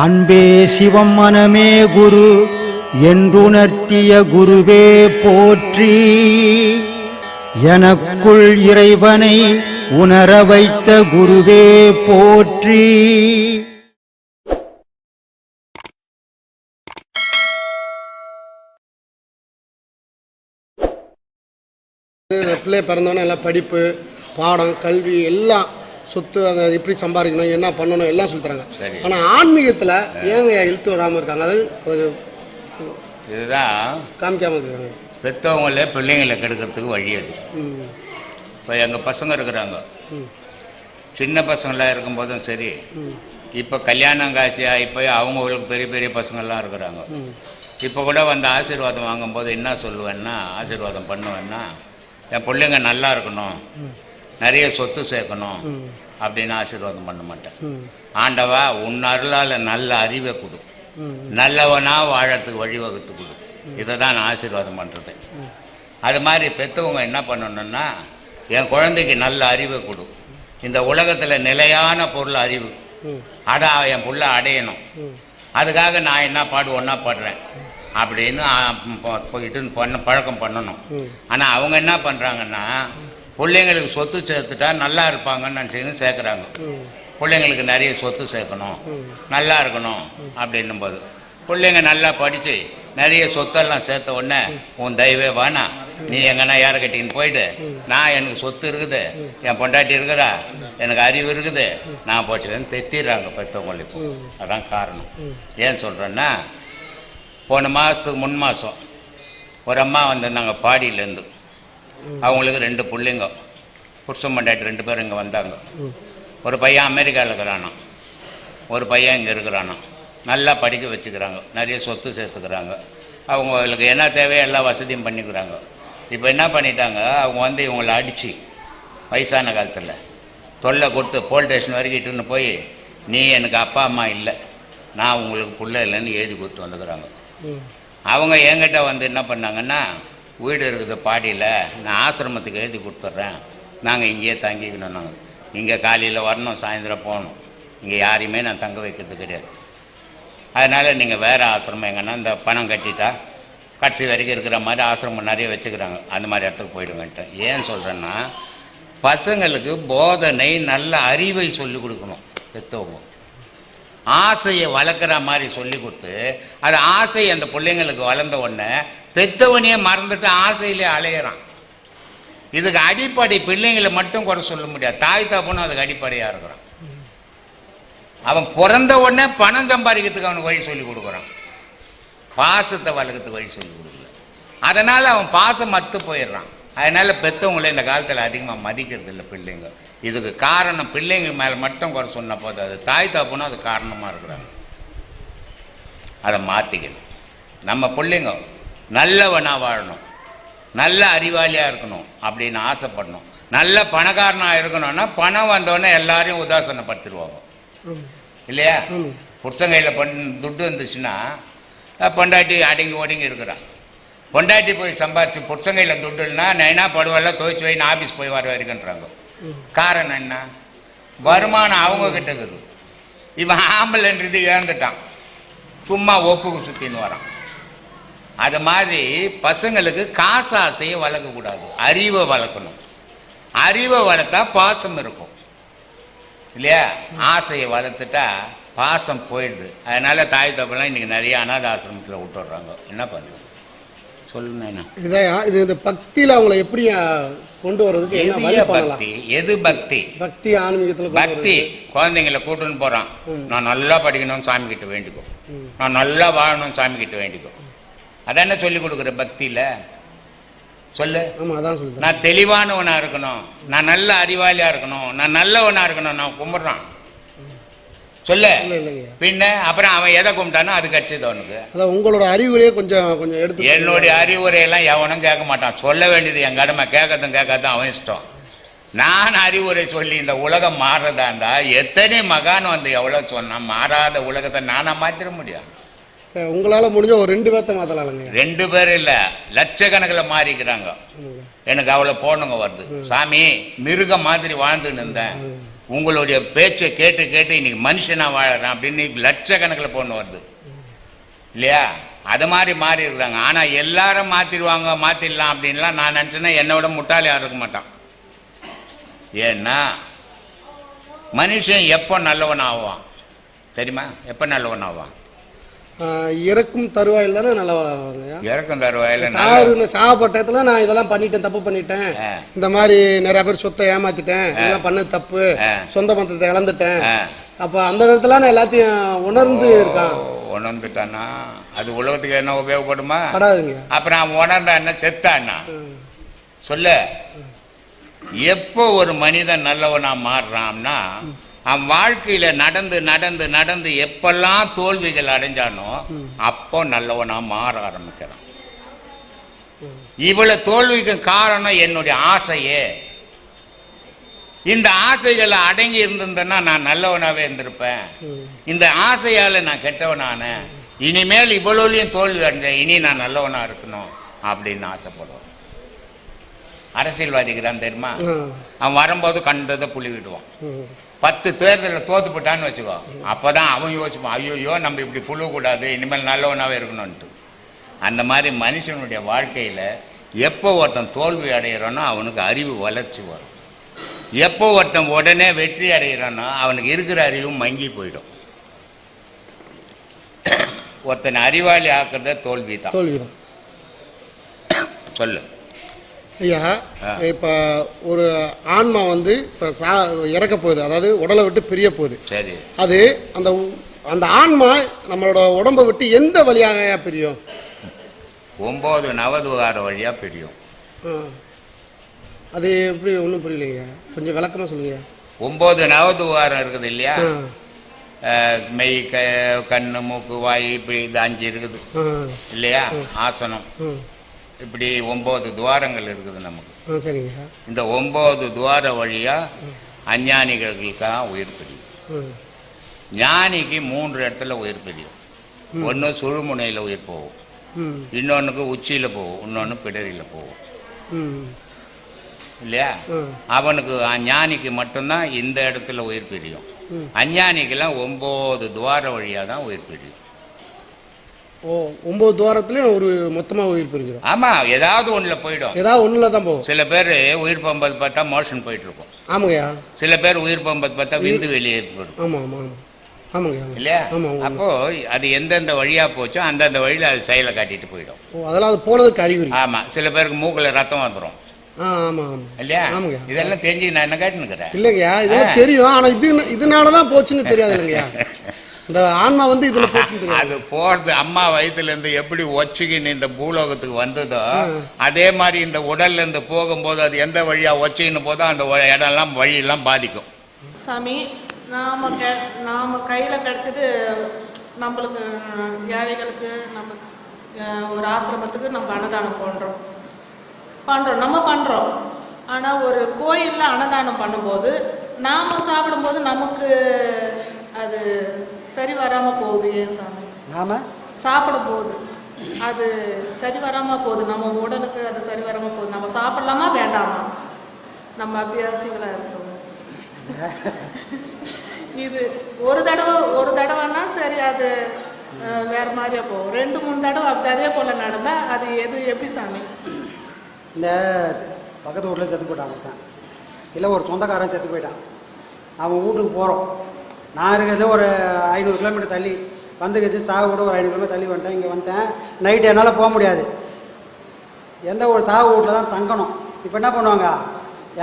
அன்பே சிவம் மனமே குரு என்றுணர்த்திய குருவே போற்றி. எனக்குள் இறைவனை உணர வைத்த குருவே போற்றி. பிள்ளை பிறந்தோன்னே எல்லாம் படிப்பு, பாடம், கல்வி எல்லாம் சொத்து அதை எப்படி சம்பாதிக்கணும், என்ன பண்ணணும் எல்லாம் சொல்லித்தராங்க. ஆனால் ஆன்மீகத்தில் ஏங்க இழுத்து விடாமல் இருக்காங்க? அது இதுதான் காமிக்காமல் இருக்காங்க. பெற்றவங்களே பிள்ளைங்களை கெடுக்கிறதுக்கு வழி அது. இப்போ எங்கள் பசங்க இருக்கிறாங்க, சின்ன பசங்களாக இருக்கும்போதும் சரி, இப்போ கல்யாணம் காசியாக இப்போ அவங்களுக்கு பெரிய பெரிய பசங்கள்லாம் இருக்கிறாங்க. இப்போ கூட வந்து ஆசீர்வாதம் வாங்கும்போது என்ன சொல்லுவேன்னா, ஆசீர்வாதம் பண்ணுவேன்னா, என் பிள்ளைங்க நல்லா இருக்கணும், நிறைய சொத்து சேர்க்கணும் அப்படின்னு ஆசீர்வாதம் பண்ண மாட்டேன். ஆண்டவா உன் அருளால் நல்ல அறிவை கொடு, நல்லவனா வாழறதுக்கு வழிவகுத்து கொடு, இதை தான் நான் ஆசீர்வாதம் பண்ணுறது. அது மாதிரி பெற்றவங்க என்ன பண்ணணும்னா, என் குழந்தைக்கு நல்ல அறிவை கொடு, இந்த உலகத்தில் நிலையான பொருள் அறிவு என் புள்ள அடையணும், அதுக்காக நான் என்ன ஒன்றா பாடுறேன் அப்படின்னு போயிட்டு பழக்கம் பண்ணணும். ஆனால் அவங்க என்ன பண்ணுறாங்கன்னா, பிள்ளைங்களுக்கு சொத்து சேர்த்துட்டா நல்லா இருப்பாங்கன்னு நினச்சின்னு சேர்க்குறாங்க. பிள்ளைங்களுக்கு நிறைய சொத்து சேர்க்கணும், நல்லா இருக்கணும் அப்படின்னும் போது பிள்ளைங்க நல்லா படித்து நிறைய சொத்தெல்லாம் சேர்த்த உடனே உன் தெய்வே வானா, நீ எங்கன்னா யாரை கட்டின்னு போயிட்டு, நான் எனக்கு சொத்து இருக்குது, என் பொண்டாட்டி இருக்கிறா, எனக்கு அறிவு இருக்குது, நான் போச்சுன்னு தெத்திடுறாங்க பெற்றவங்களுக்கு. அதான் காரணம். ஏன் சொல்கிறேன்னா, போன மாதத்துக்கு முன் மாதம் ஒரு அம்மா வந்திருந்தாங்க பாடியிலேருந்து. அவங்களுக்கு 2 பிள்ளைங்க, புருஷன் பொண்டாட்டி 2 பேரும் இங்கே வந்தாங்க. ஒரு பையன் அமெரிக்காவில் இருக்கிறானோ, ஒரு பையன் இங்கே இருக்கிறானோ. நல்லா படிக்க வச்சுக்கிறாங்க, நிறைய சொத்து சேர்த்துக்கிறாங்க, அவங்களுக்கு என்ன தேவையோ எல்லா வசதியும் பண்ணிக்கிறாங்க. இப்போ என்ன பண்ணிட்டாங்க, அவங்க வந்து இவங்களை அடித்து வயசான காலத்தில் தொல்லை கொடுத்து போலீஸ் ஸ்டேஷன் வரைக்கும் இட்டுன்னு போய், நீ எனக்கு அப்பா அம்மா இல்லை, நான் உங்களுக்கு பிள்ளை இல்லைன்னு எழுதி கொடுத்து வந்துக்கிறாங்க. அவங்க என்கிட்ட வந்து என்ன பண்ணாங்கன்னா, வீடு இருக்குது பாடியில், நான் ஆசிரமத்துக்கு எழுதி கொடுத்துட்றேன், நாங்கள் இங்கேயே தங்கிக்கணும், நாங்கள் இங்கே காலையில் வரணும், சாயந்தரம் போகணும், இங்கே யாரையுமே நான் தங்க வைக்கிறது கிடையாது, அதனால் நீங்கள் வேறு ஆசிரமம் எங்கன்னா இந்த பணம் கட்டிட்டா கடைசி வரைக்கும் இருக்கிற மாதிரி ஆசிரமம் நிறைய வச்சுக்கிறாங்க, அந்த மாதிரி இடத்துக்கு போயிடுங்கன்ட்டு. ஏன் சொல்கிறேன்னா, பசங்களுக்கு போதனை நல்ல அறிவை சொல்லிக் கொடுக்கணும். பெற்றவங்க ஆசையை வளர்க்குற மாதிரி சொல்லி கொடுத்து, அது ஆசை அந்த பிள்ளைங்களுக்கு வளர்ந்த உடனே பெற்றவனையே மறந்துட்டு ஆசையிலே அலையிறான். இதுக்கு அடிப்படை பிள்ளைங்களை மட்டும் குறை சொல்ல முடியாது, தாய் தகப்பனும் அதுக்கு அடிப்படையாக இருக்கிறான். அவன் பிறந்த உடனே பணம் சம்பாதிக்கிறதுக்கு அவனுக்கு வழி சொல்லி கொடுக்குறான், பாசத்தை வளர்க்கறதுக்கு வழி சொல்லி கொடுக்கல. அதனால் அவன் பாசம் மத்து போயிடுறான். அதனால் பெற்றவங்களே இந்த காலத்தில் அதிகமாக மதிக்கிறது இல்லை பிள்ளைங்க. இதுக்கு காரணம் பிள்ளைங்க மேலே மட்டும் குறை சொன்ன போது அது தாய் தகப்பனும் அது காரணமாக இருக்கிறாங்க. அதை மாற்றிக்கணும். நம்ம பிள்ளைங்க நல்லவனாக வாழணும், நல்ல அறிவாளியாக இருக்கணும் அப்படின்னு ஆசைப்படணும். நல்ல பணக்காரனாக இருக்கணும்னா பணம் வந்தோடனே எல்லாரையும் உதாசனப்படுத்திடுவாங்க இல்லையா? புருஷங்கையில் துட்டு வந்துச்சுன்னா பொண்டாட்டி அடங்கி ஒடுங்கி இருக்கிறான். பொண்டாட்டி போய் சம்பாரிச்சு புருஷங்கையில் துட்டு இல்லைன்னா நைனா படுவெல்லாம் துவைச்சு வைன்னு ஆஃபீஸ் போய் வர வரைக்குன்றாங்க. காரணம் என்ன? வருமானம் அவங்க கிட்ட இருக்குது. இவன் ஆம்பளைன்றது இழந்துட்டான், சும்மா ஒப்புக்கு சுற்றின்னு வரான். அது மாதிரி பசங்களுக்கு காசாசையை வளர்க்கக்கூடாது, அறிவை வளர்க்கணும். அறிவை வளர்த்தா பாசம் இருக்கும் இல்லையா? ஆசையை வளர்த்துட்டா பாசம் போயிடுது. அதனால் தாய் தப்பெல்லாம் இன்றைக்கி நிறைய அநாத ஆசிரமத்தில் விட்டுடுறாங்க. என்ன பண்ணுறது சொல்லுங்க. இது இந்த பக்தியில் அவங்கள எப்படி கொண்டு வர்றதுக்கு பக்தி? எது பக்தி? பக்தி ஆன்மீகத்தில் பக்தி குழந்தைங்களை கூட்டுன்னு போகிறான். நான் நல்லா படிக்கணும்னு சாமி கிட்ட வேண்டிக்கோ, நான் நல்லா வாழணும்னு சாமி கிட்ட வேண்டிக்கோ. அதான சொல்லி கொடுக்குற பக்தியில் சொல்லு. நான் தெளிவானவனாக இருக்கணும், நான் நல்ல அறிவாளியாக இருக்கணும், நான் நல்லவனாக இருக்கணும், நான் கும்பிட்றான் சொல்லு. பின்ன அப்புறம் அவன் எதை கும்பிட்டானோ அது கட்சிது அவனுக்கு. உங்களோட அறிவுரையை கொஞ்சம் கொஞ்சம் எடுத்து. என்னுடைய அறிவுரையெல்லாம் எவனும் கேட்க மாட்டான். சொல்ல வேண்டியது என் கடமை, கேட்காதான் அவன் இஷ்டம். நான் அறிவுரை சொல்லி இந்த உலகம் மாறுறதா இருந்தா எத்தனை மகான் வந்து எவ்வளோ சொன்னான், மாறாத உலகத்தை நானா மாற்றிட முடியும்? உங்களால் முடிஞ்ச ஒரு 2 பேர்த்த மாற்றலாம்ங்க. 2 பேர் இல்லை, லட்சக்கணக்கில் மாறிக்கிறாங்க. எனக்கு அவ்வளோ போனுங்க வருது. சாமி, மிருகம் மாதிரி வாழ்ந்துன்னு இருந்தேன், உங்களுடைய பேச்சை கேட்டு கேட்டு இன்னைக்கு மனுஷனாக வாழறேன் அப்படின்னு லட்சக்கணக்கில் பொண்ணு வருது இல்லையா? அது மாதிரி மாறி இருக்கிறாங்க. ஆனால் எல்லாரும் மாற்றிடுவாங்க, மாற்றிடலாம் அப்படின்லாம் நான் நினச்சேன்னா என்னோட முட்டாளி யாரும் இருக்க மாட்டான். ஏன்னா மனுஷன் எப்போ நல்லவன் ஆவான் தெரியுமா? எப்போ நல்லவன் ஆவான்? இறக்கும் தருவாயில் தானே நல்லவாங்க. இறக்கும் தருவாயில் சாகப்பட்டத்துல நான் இதெல்லாம் பண்ணிட்டேன், தப்பு பண்ணிட்டேன், இந்த மாதிரி நிறைய பேர் சொத்தை ஏமாத்திட்டேன், இதெல்லாம் பண்ணது தப்பு, சொந்த பந்தத்தை இழந்துட்டேன், அப்ப அந்த நேரத்துல நான் எல்லாத்தையும் உணர்ந்து இருக்கான். உணர்ந்துட்டானா அது உலகத்துக்கு என்ன உபயோகப்படுமா? படாதுங்க. அப்புறம் அவன் உணர்ந்தான்னா செத்தான்னா சொல்ல. எப்போ ஒரு மனிதன் நல்லவனா மாறுறான்னா அவன் வாழ்க்கையில நடந்து நடந்து நடந்து எப்பெல்லாம் தோல்விகள் அடைஞ்சானோ அப்போ நல்லவனா மாற ஆரம்பிக்கிறான். இவ்வளவு தோல்விக்கு காரணம் என்னுடைய ஆசையே. இந்த ஆசைகளை அடங்கி இருந்திருந்தேன்னா நான் நல்லவனாவே இருந்திருப்பேன். இந்த ஆசையால நான் கெட்டவனான, இனிமேல் இவ்வளோலையும் தோல்வி அடைஞ்சேன், இனி நான் நல்லவனா இருக்கணும் அப்படின்னு ஆசைப்படுவான். அரசியல்வாதிக்கிறான் தெரியுமா? அவன் வரும்போது கண்டதை புள்ளி விடுவான். 10 தேர்தலில் தோத்து போட்டான்னு வச்சுக்கோ, அப்போதான் அவன் யோசிப்பான், ஐயோ நம்ம இப்படி புழுவக்கூடாது, இனிமேல் நல்லவனாவே இருக்கணும்ன்ட்டு. அந்த மாதிரி மனுஷனுடைய வாழ்க்கையில் எப்போ ஒருத்தன் தோல்வி அடைகிறானோ அவனுக்கு அறிவு வளர்ச்சி வரும். எப்போ ஒருத்தன் உடனே வெற்றி அடைகிறானோ அவனுக்கு இருக்கிற அறிவும் மங்கி போயிடும். ஒருத்தன் அறிவாளி ஆக்குறத தோல்வி தான். சொல்லு ஐயா. இப்போ ஒரு ஆன்மா வந்து இப்போ இறக்க போகுது, அதாவது உடலை விட்டு பிரிய போகுது. சரி, அது அந்த அந்த ஆன்மா நம்மளோட உடம்பை விட்டு எந்த வழியாக பிரியும்? 9 நவதுவார வழியா பிரியும். அது எப்படி? ஒன்றும் புரியலைங்க, கொஞ்சம் விளக்கமாக சொல்லுங்க. 9 நவதுவாரம் இருக்குது இல்லையா? மெய், கண்ணு, மூக்கு, வாய், இப்படி இது 5 இருக்குது இல்லையா? ஆசனம், இப்படி 9 துவாரங்கள் இருக்குது நமக்கு. சரிங்க. இந்த 9 துவார வழியா அஞ்ஞானிகளுக்காக உயிர் பிரியும். ஞானிக்கு 3 இடத்துல உயிர் பிரியும். ஒன்று சுழுமுனையில் உயிர் போகும், இன்னொன்றுக்கு உச்சியில் போகும், இன்னொன்று பிடரியில் போகும் இல்லையா? அவனுக்கு ஞானிக்கு மட்டும்தான் இந்த இடத்துல உயிர் பிரியும். அஞ்ஞானிக்கெல்லாம் 9 துவார வழியாக தான் உயிர் பிரியும். ஓ, 9 துவாரத்துலயும் ஒரு மொத்தமா உயிர் பிரிஞ்சிடும். ஆமா, ஏதாவது ஒண்ணுல போயிடும். ஏதாவது ஒண்ணுல தான் போகும். சில பேர் உயிர் பம்பது பார்த்தா மோஷன் போயிட்டு இருக்கும். ஆமாங்கய்யா. சில பேர் உயிர் பம்பது பார்த்தா விந்து வெளியே போயிடும். ஆமா ஆமா ஆமாங்க. இல்லையா? அப்போ அது எந்தெந்த வழியா போச்சோ அந்தந்த வழியில அது செயலை காட்டிட்டு போயிடும். அதெல்லாம் அது போனதுக்கு அறிகுறி. ஆமா, சில பேருக்கு மூக்குல ரத்தம் வந்துடும். ஆமா ஆமா இல்லையா? இதெல்லாம் தெரிஞ்சு நான் என்ன கேட்டுனுக்கிறேன். இல்லைங்கய்யா, இதெல்லாம் தெரியும். ஆனா இதனாலதான் போச்சுன்னு தெரியாது இல்லைங்கய்யா. இந்த ஆன்மா வந்து இதுல போச்சு. அது போறது அம்மா வயிற்றுல இருந்து எப்படி ஒச்சுக்கின்னு இந்த பூலோகத்துக்கு வந்ததோ அதே மாதிரி இந்த உடல்ல இருந்து போகும்போது அது எந்த வழியா ஒச்சுக்கின்னு போதோ அந்த இடம்லாம் வழியெல்லாம் பாதிக்கும். சாமி, நாம கையில கிடைச்சது நம்மளுக்கு ஏழைகளுக்கு, நம்ம ஒரு ஆசிரமத்துக்கு நம்ம அன்னதானம் பண்றோம். நம்ம பண்றோம். ஆனா ஒரு கோயில்ல அன்னதானம் பண்ணும்போது நாம சாப்பிடும்போது நமக்கு அது சரி வராமல் போகுது. ஏன் சாமி? நாம சாப்பிடும் போது அது சரி வராமல் போகுது, நம்ம உடலுக்கு அது சரி வராமல் போகுது. நம்ம சாப்பிடலாமா வேண்டாமா? நம்ம அபியாசிகளாக இருக்கிறோம். இது ஒரு தடவைன்னா சரி, அது வேறு மாதிரியா போகும். 2-3 தடவை அப்படி அதே போல் நடந்தால் அது எப்படி சாமி? இந்த பக்கத்து ஊரில் செத்து போயிட்டான் ஒருத்தன், இல்லை ஒரு சொந்தக்காரன் செத்து போயிட்டான். அவன் வீட்டுக்கு போகிறோம். நான் இருக்கிறது ஒரு 500 கிலோமீட்டர் தள்ளி வந்துக்கிட்டு, சாவு கூட ஒரு 500 கிலோமீட்டர் தள்ளி வந்துட்டேன். இங்கே வந்துட்டேன். நைட்டு என்னால் போக முடியாது. எந்த ஒரு சாவு வீட்டில் தான் தங்கணும். இப்போ என்ன பண்ணுவாங்க,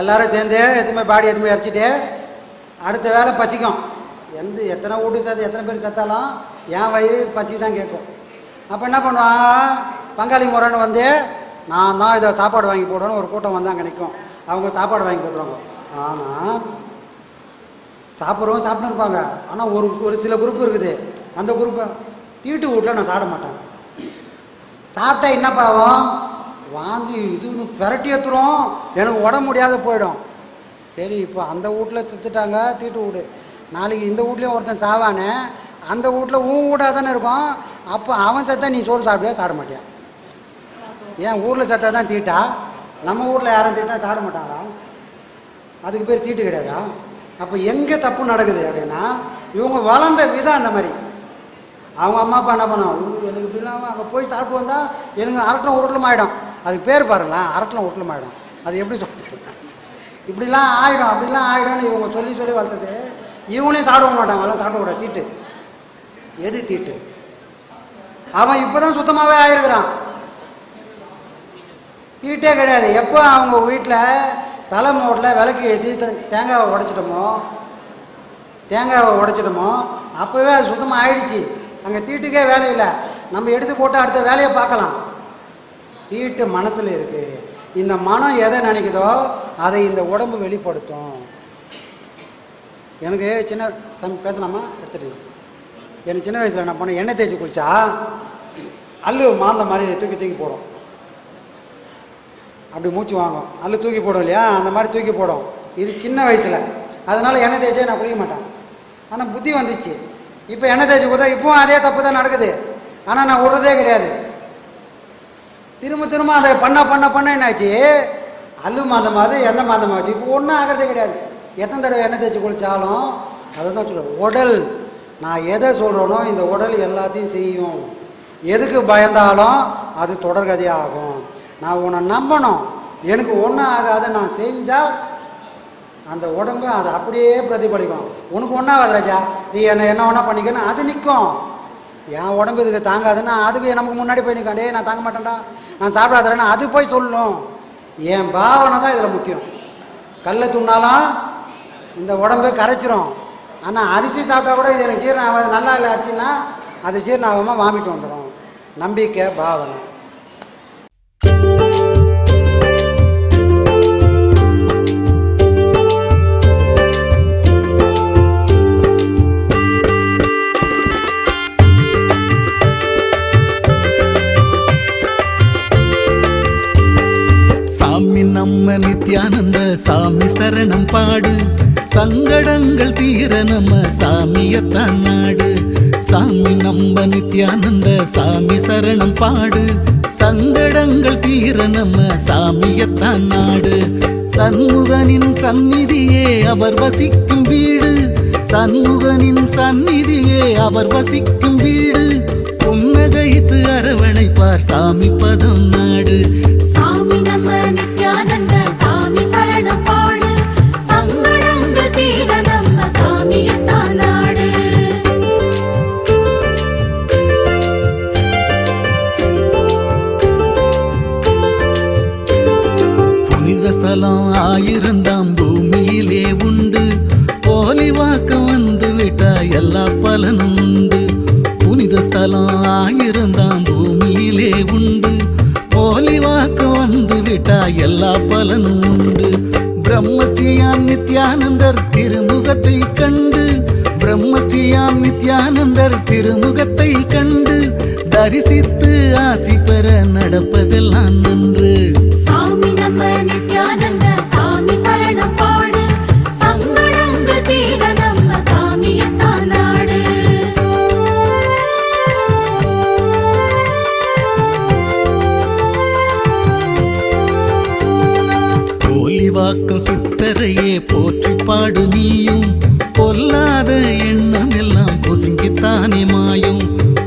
எல்லோரும் சேர்ந்து எதுவுமே பாடி எதுவுமே இறச்சிட்டு அடுத்த வேலை பசிக்கும். எத்தனை வீட்டுக்கு சேர்த்து எத்தனை பேர் செத்தாலும் என் வயிறு பசி தான் கேட்கும். அப்போ என்ன பண்ணுவான், பங்காளி முறைன்னு வந்து நான் தான் இதை சாப்பாடு வாங்கி போடணும். ஒரு கூட்டம் வந்து அங்கே நிற்கும். அவங்க சாப்பாடு வாங்கி போட்டுருவாங்க. ஆனால் சாப்பிட்றவங்க சாப்பிட்டு இருப்பாங்க. ஆனால் ஒரு சில குரூப் இருக்குது, அந்த குரூப்பை தீட்டு வீட்டில் நான் சாப்பிட மாட்டேன். சாப்பிட்டா என்ன பாவம், வாந்தி இதுன்னு பெரட்டி ஏற்றுறோம், எனக்கு உடம்பு முடியாத போயிடும். சரி, இப்போ அந்த வீட்டில் செத்துட்டாங்க, தீட்டு வீடு. நாளைக்கு இந்த வீட்லேயும் ஒருத்தன் சாவானே, அந்த வீட்டில் உன் வீடாக தானே இருக்கும். அப்போ அவன் செத்தா நீ சோறு சாப்பிடுவியா? சாப்பிட மாட்டியா? ஏன் ஊரில் செத்தா தான் தீட்டா? நம்ம ஊரில் யாரும் தீட்டா சாப்பிட மாட்டாங்களா? அதுக்கு பேர் தீட்டு கிடையாதா? அப்போ எங்கே தப்பு நடக்குது அப்படின்னா இவங்க வளர்ந்த விதம் அந்த மாதிரி. அவங்க அம்மா அப்பா என்ன பண்ணுவோம், எனக்கு இப்படி இல்லாமல் அங்கே போய் சாப்பிட்டு வந்தால் எனக்கு அரட்டலம் உருட்டலும் ஆகிடும். அதுக்கு பேர் பாருங்களேன், அரட்டலம் உருட்டலும் ஆகிடும். அது எப்படி சொல்கிறது, இப்படிலாம் ஆகிடும் அப்படிலாம் ஆகிடும்னு இவங்க சொல்லி சொல்லி வளர்த்தது. இவங்களையும் சாப்பிட மாட்டாங்க, எல்லாம் சாப்பிட கூடாது. தீட்டு எது தீட்டு? அவன் இப்போ தான் சுத்தமாகவே ஆகிருக்கிறான், தீட்டே கிடையாது. எப்போ அவங்க வீட்டில் தலை மோட்டில் விளக்கு ஏற்றி தேங்காவை உடைச்சிட்டோமோ அப்போவே அது சுத்தமாக ஆயிடுச்சு. அங்கே தீட்டுக்கே வேலை இல்லை, நம்ம எடுத்து போட்டு அடுத்த வேலையை பார்க்கலாம். தீட்டு மனசில் இருக்குது. இந்த மனம் எதை நினைக்குதோ அதை இந்த உடம்பு வெளிப்படுத்தும். எனக்கு பேசலாமா? எடுத்துட்டீங்க. எனக்கு சின்ன வயசில் என்ன பண்ணேன், எண்ணெய் தேய்ச்சி குளிச்சா அல்லு மாந்த மாதிரி தூக்கி போடும். அப்படி மூச்சு வாங்கும், அல்லு தூக்கி போடும் இல்லையா, அந்த மாதிரி தூக்கி போடும். இது சின்ன வயசில், அதனால் எண்ணெய் தேய்ச்சே நான் குளிக்க மாட்டேன். ஆனால் புத்தி வந்துச்சு, இப்போ எண்ணெய் தேய்ச்சி கொடுத்தா இப்போவும் அதே தப்பு தான் நடக்குது. ஆனால் நான் விடுறதே கிடையாது. திரும்ப அதை பண்ண என்னாச்சு, அல்லு மாந்தமாவது எந்த மாந்தமாச்சு இப்போ ஒன்றும் ஆகிறதே கிடையாது. எத்தனை தடவை எண்ணெய் தேய்ச்சி குளித்தாலும் அதை தான் சொல்லுவேன். உடல், நான் எதை சொல்கிறேனோ இந்த உடல் எல்லாத்தையும் செய்யும். எதுக்கு பயந்தாலும் அது தொடர்கதையாகும். நான் உன்னை நம்பணும், எனக்கு ஒன்றும் ஆகாது நான் செஞ்சால் அந்த உடம்பு அதை அப்படியே பிரதிபலிக்கும். உனக்கு ஒன்றும் ஆகாது ராஜா, நீ என்ன ஒன்றா பண்ணிக்கணும், அது நிற்கும். என் உடம்பு இதுக்கு தாங்காதுன்னா அதுக்கு நமக்கு முன்னாடி போய் நிற்கும். டே நான் தாங்க மாட்டேன்டா, நான் சாப்பிடாதேன்னா அது போய் சொல்லணும். என் பாவனை தான் இதில் முக்கியம். கல்லை துண்ணாலும் இந்த உடம்பு கரைச்சிரும். ஆனால் அரிசி சாப்பிட்டா கூட இது எனக்கு ஜீரணம் ஆகாது, நல்லா இல்லை அரிசின்னா அது ஜீரணம் ஆகாமல் வாமிட்டு வந்துடும். நம்பிக்கை, பாவனை. நம்ம நித்யானந்த சாமி சரணம் பாடு, சங்கடங்கள் தீர நம்ம சாமியத்தான் நாடு. சாமி நம்ம நித்யானந்த சாமி சரணம் பாடு, சங்கடங்கள் தீர நம்ம சாமியத்தான் நாடு. சண்முகனின் சந்நிதியே அவர் வசிக்கும் வீடு, சண்முகனின் சந்நிதியே அவர் வசிக்கும் வீடு. புன்னகைத்து அரவணைப்பார் சாமி பதம் நாடு. சாமி நம்ம நித்யானந்த சாமி சரணம் பாடு, சங்கடங்கள் தீர நம்ம சாமியத்தான் நாடு. புனித ஸ்தலம் 1000 பூமியிலே உண்டு, போலி வாக்கம் வந்து விட்டா எல்லா பலனும் உண்டு. புனித ஸ்தலம் 1000 பூமியிலே உண்டு, போலி வாக்கம் வந்து விட்டா எல்லா பலனும் உண்டு. பிரம்மஸ்ரீயாம் நித்யானந்தர் திருமுகத்தை கண்டு, பிரம்மஸ்ரீயாம் நித்யானந்தர் திருமுகத்தை கண்டு தரிசித்து ஆசி பெற நடப்பதெல்லாம் நன்று. சாமி நம்ம நித்யானந்த சாமி சரணம் பாடு, சங்கடங்கள் தீர நம்ம சாமியத்தான் நாடு. வாக்கம் சித்தரையே போற்றி பாடு நீயும், பொல்லாத எண்ணம் எல்லாம் பொசுங்கித்தானே மாயும்.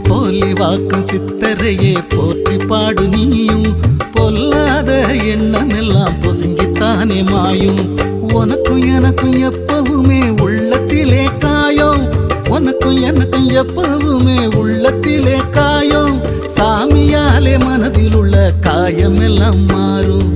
போலி வாக்கம் சித்தரையே போற்றி பாடு நீயும், பொல்லாத எண்ணம் எல்லாம் பொசுங்கித்தானே மாயும். உனக்கும் எனக்கும் எப்பவுமே உள்ளத்திலே காயம், உனக்கும் எனக்கும் எப்பவுமே உள்ளத்திலே காயம். சாமியாலே மனதில் உள்ள காயம் எல்லாம் மாறும்.